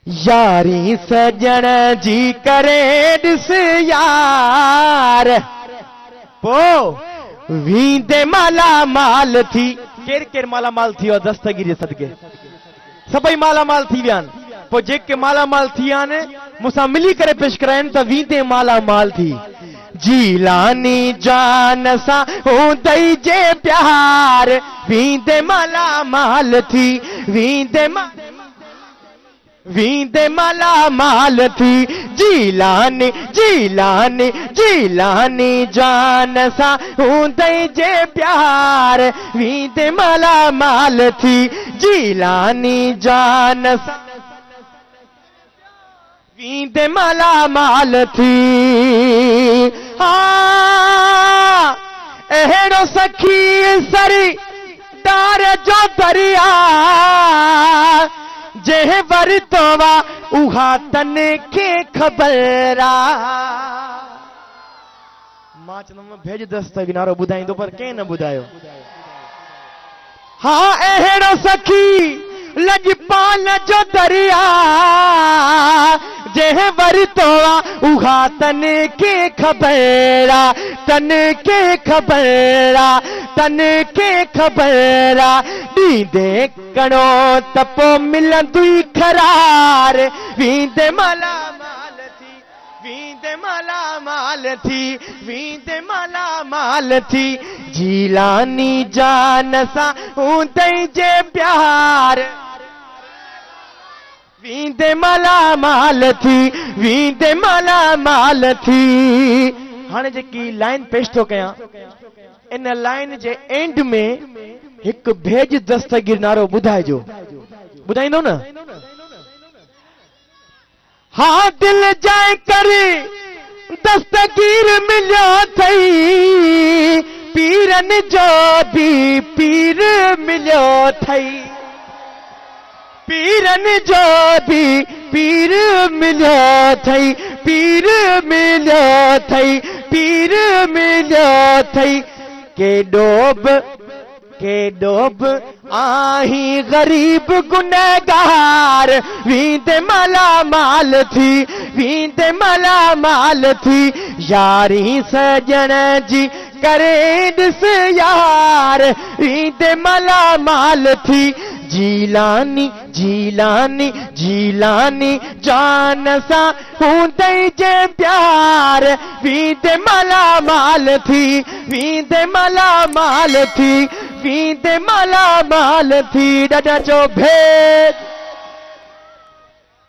यारी सजण जी करे ॾिस यार पो वींदे माला माल थी। केर केर माला माल थी वियो दस्तगीर सदके सभई माला माल थी विया आहिनि। पोइ जेके माला माल थी विया आहिनि मूंसां मिली करे पेश कराइनि त वींदे माला माल थी। जीलानी जान सा हूंदई जे प्यार वींदे माला माल थी। वींदे माला माल थी। जीलानी जीलानी जीलानी जान सा हूंदई जे प्यार वींदे माला माल थी। जीलानी जान सा वींदे माला माल थी। हाँ अहिड़ो सखी सरी डार जो दरिया जंहिं वरितो वा उहा तन खे ख़बर मां चवंदुमि भेज दस्तगीर नारो ॿुधाईंदो पर कंहिं न ॿुधायो। हाँ अहिड़ो सखी लॼपाल जो दरिया जंहिं वरितो वा उहा तन खे ख़बर तन खे ख़बर तन खे ख़बर ॾींदे कणो त पोइ मिलंदुई करार वींदे माला माल थी। वींदे माला माल थी। वींदे माला माल थी। जीलानी जान सा हूंदई जे प्यार वींदे माला माल थी। वींदे माला माल थी। हाणे जेकी लाइन पेश थो कयां इन लाइन जे एंड में हिकु भेज दस्तगीर नारो ॿुधाइजो। ॿुधाईंदो न? हाँ दिल जाए करे दस्तगीर मिलियो थई पीरन जो भी पीर मिलियो थई। पीरन जो भी पीर मिलियो थई। पीर मिलियो थई। पीर मिलियो थई। के डोब आही गरीब गुनहगार वींदे माला माल थी। वींदे माला माल थी। यारी सजण जी करे ॾिस यार वींदे माला माल थी। जीलानी जीलानी जीलानी जान सा हूंदई जे प्यार वींदे माला माल थी। वींदे माला माल थी। वींदे माला माल थी। ॾाढा जो भेद